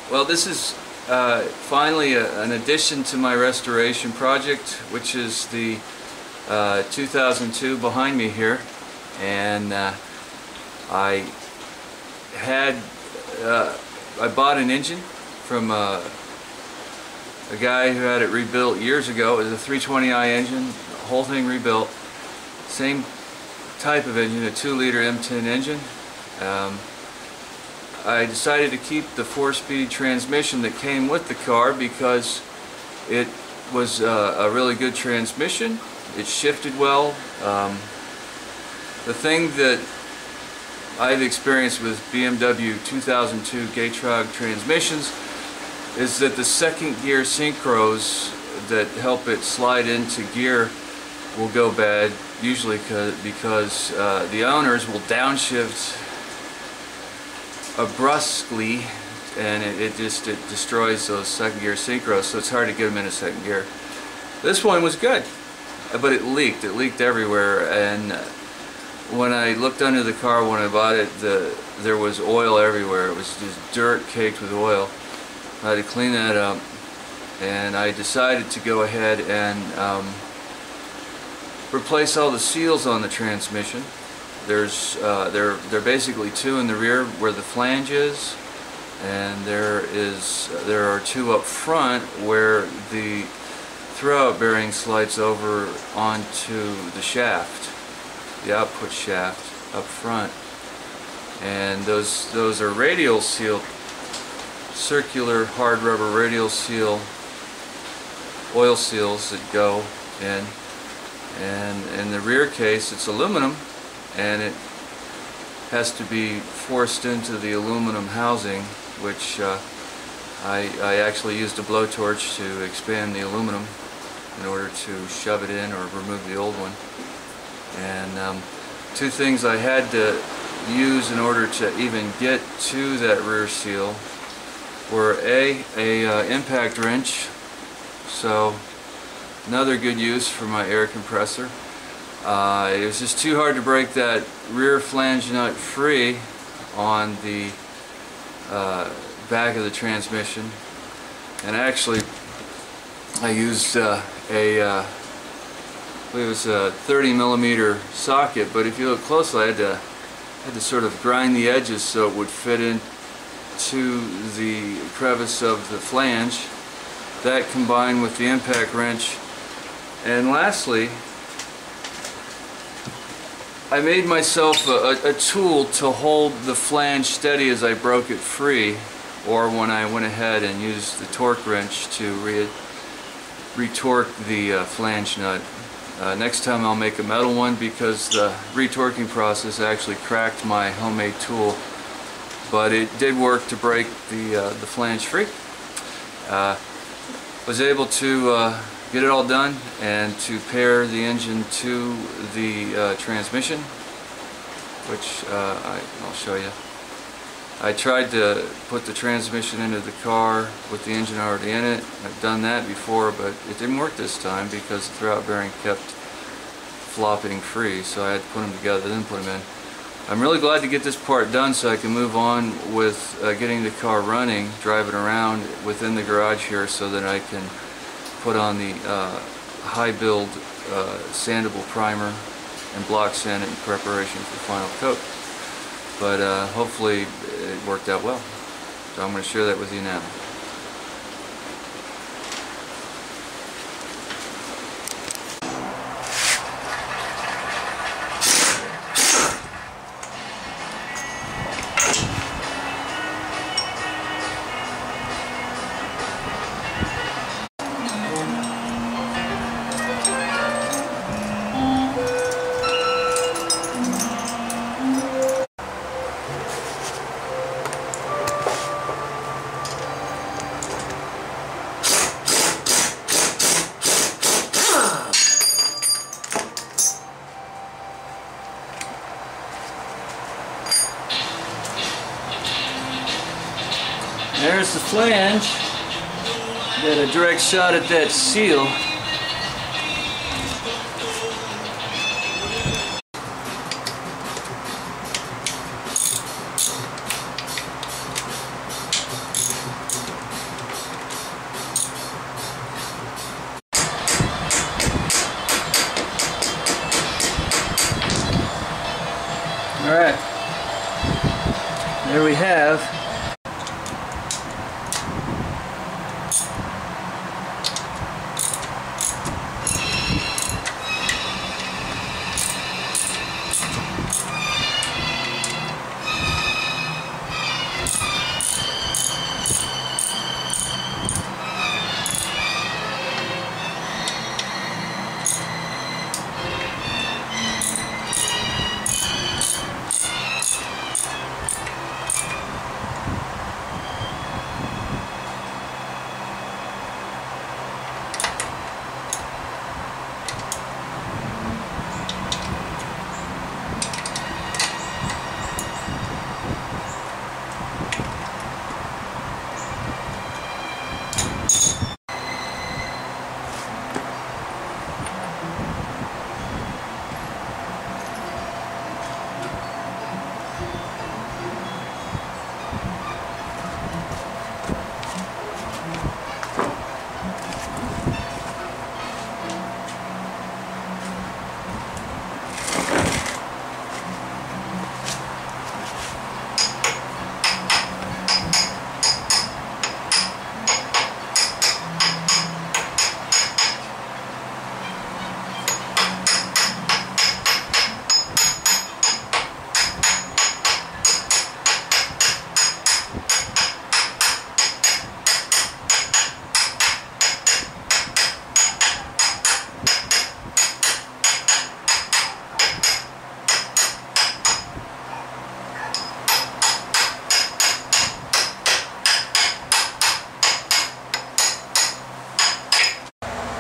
Well, this is finally an addition to my restoration project, which is the 2002 behind me here, and I bought an engine from a guy who had it rebuilt years ago. It was a 320i engine, the whole thing rebuilt, same type of engine, a 2-liter M10 engine. I decided to keep the 4-speed transmission that came with the car because it was a really good transmission. It shifted well. The thing that I've experienced with BMW 2002 Gatrog transmissions is that the second gear synchros that help it slide into gear will go bad, usually because the owners will downshift brusquely, and it destroys those second gear synchros, so it's hard to get them into second gear. This one was good, but it leaked everywhere, and when I looked under the car when I bought it, there was oil everywhere. It was just dirt caked with oil. I had to clean that up, and I decided to go ahead and replace all the seals on the transmission. There's they're basically 2 in the rear where the flange is, and there are 2 up front where the throwout bearing slides over onto the shaft, the output shaft up front, and those are radial seal, circular hard rubber radial seal oil seals that go in, and in the rear case it's aluminum, and it has to be forced into the aluminum housing, which I actually used a blowtorch to expand the aluminum in order to shove it in or remove the old one. And 2 things I had to use in order to even get to that rear seal were a impact wrench, so another good use for my air compressor. It was just too hard to break that rear flange nut free on the back of the transmission, and actually I used I believe it was a 30mm socket, but if you look closely, I had to sort of grind the edges so it would fit into the crevice of the flange. That combined with the impact wrench, and lastly I made myself a tool to hold the flange steady as I broke it free, or when I went ahead and used the torque wrench to retorque the flange nut. Next time I'll make a metal one, because the retorquing process actually cracked my homemade tool, but it did work to break the flange free. Was able to get it all done and to pair the engine to the transmission, which I'll show you. I tried to put the transmission into the car with the engine already in it. I've done that before, but it didn't work this time because the throwout bearing kept flopping free, so I had to put them together, then put them in. I'm really glad to get this part done so I can move on with getting the car running, drive it around within the garage here, so that I can put on the high build sandable primer and block sand it in preparation for final coat. But hopefully it worked out well. So I'm going to share that with you now. There's the flange. Got a direct shot at that seal. there we have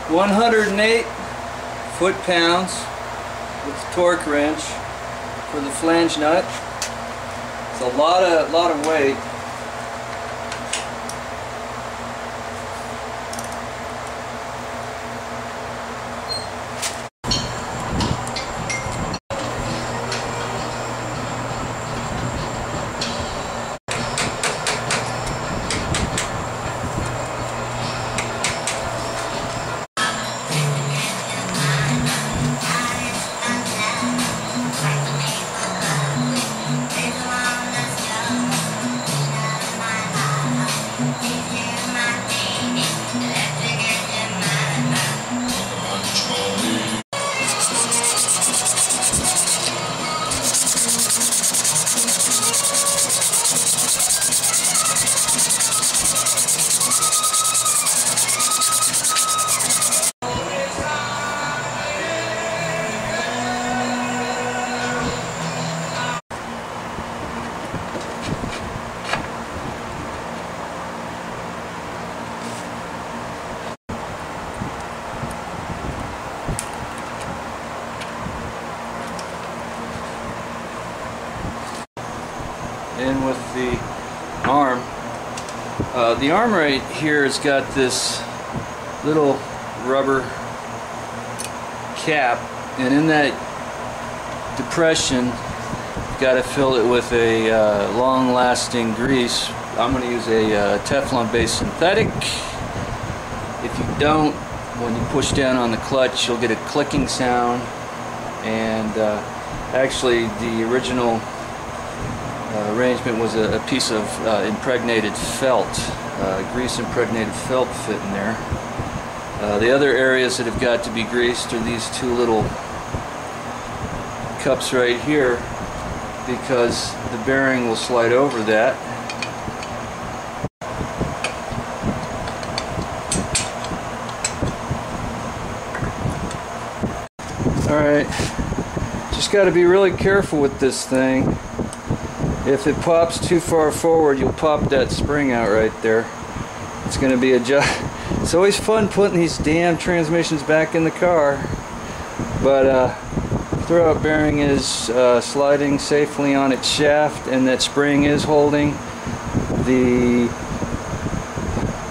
.108 foot-pounds with the torque wrench for the flange nut. It's a lot of weight. In with the arm. The arm right here has got this little rubber cap, and in that depression you've got to fill it with a long-lasting grease. I'm going to use a Teflon based synthetic. If you don't, when you push down on the clutch you'll get a clicking sound, and actually the original arrangement was a piece of impregnated felt, grease impregnated felt fit in there. The other areas that have got to be greased are these two little cups right here, because the bearing will slide over that. Alright, just got to be really careful with this thing. If it pops too far forward, you'll pop that spring out right there. It's going to be a job. It's always fun putting these damn transmissions back in the car, but throwout bearing is sliding safely on its shaft, and that spring is holding the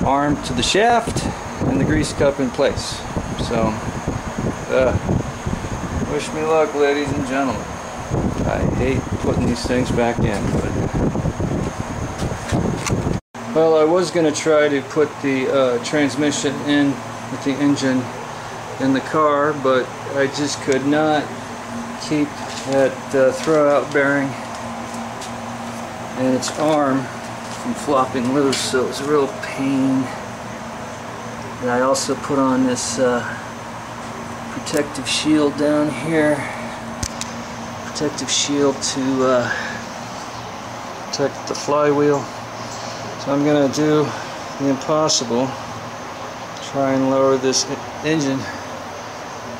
arm to the shaft and the grease cup in place. So wish me luck, ladies and gentlemen. I hate putting these things back in, but well, I was going to try to put the transmission in with the engine in the car, but I just could not keep that throwout bearing and its arm from flopping loose, so it was a real pain. And I also put on this protective shield down here, protective shield to protect the flywheel. So I'm going to do the impossible, try and lower this engine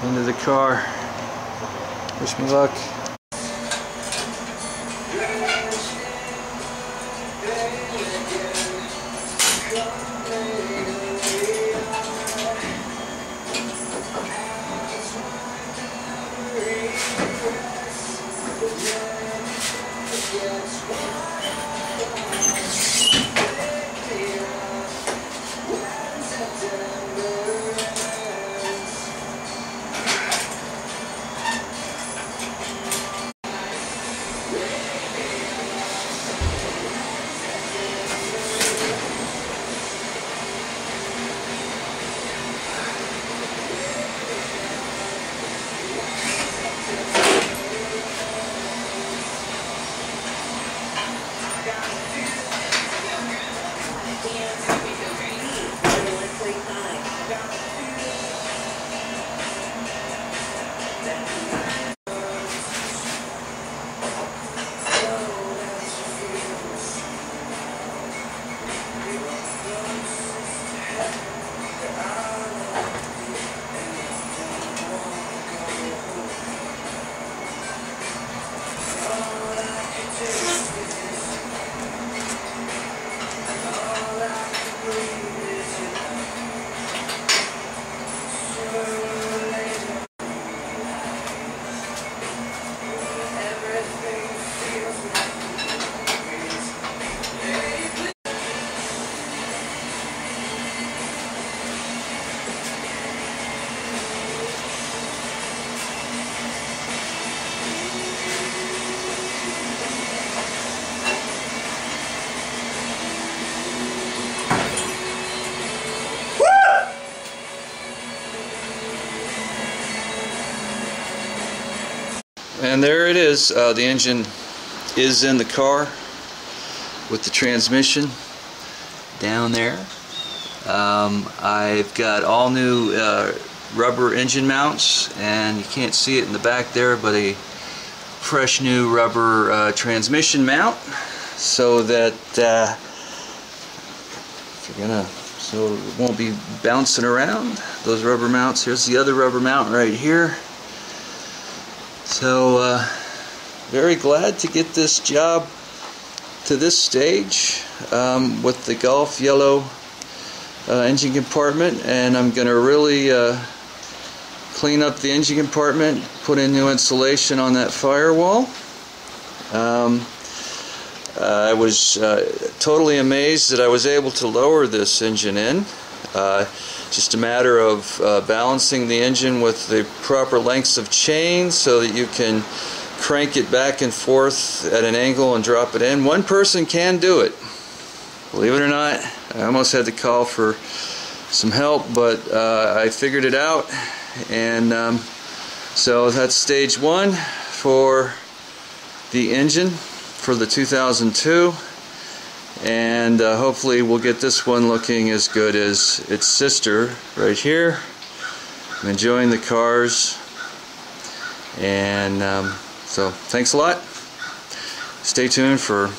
into the car. Wish me luck. And there it is. The engine is in the car with the transmission down there. I've got all new rubber engine mounts, and you can't see it in the back there, but a fresh new rubber transmission mount, so that so it won't be bouncing around. Those rubber mounts. Here's the other rubber mount right here. So very glad to get this job to this stage with the Golf yellow engine compartment, and I'm going to really clean up the engine compartment, put in new insulation on that firewall. I was totally amazed that I was able to lower this engine in. Just a matter of balancing the engine with the proper lengths of chain so that you can crank it back and forth at an angle and drop it in. One person can do it. Believe it or not, I almost had to call for some help, but I figured it out. And so that's stage one for the engine for the 2002. And hopefully we'll get this one looking as good as its sister right here. I'm enjoying the cars, and so thanks a lot. Stay tuned for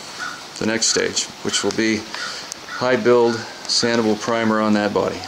the next stage, which will be high build sandable primer on that body.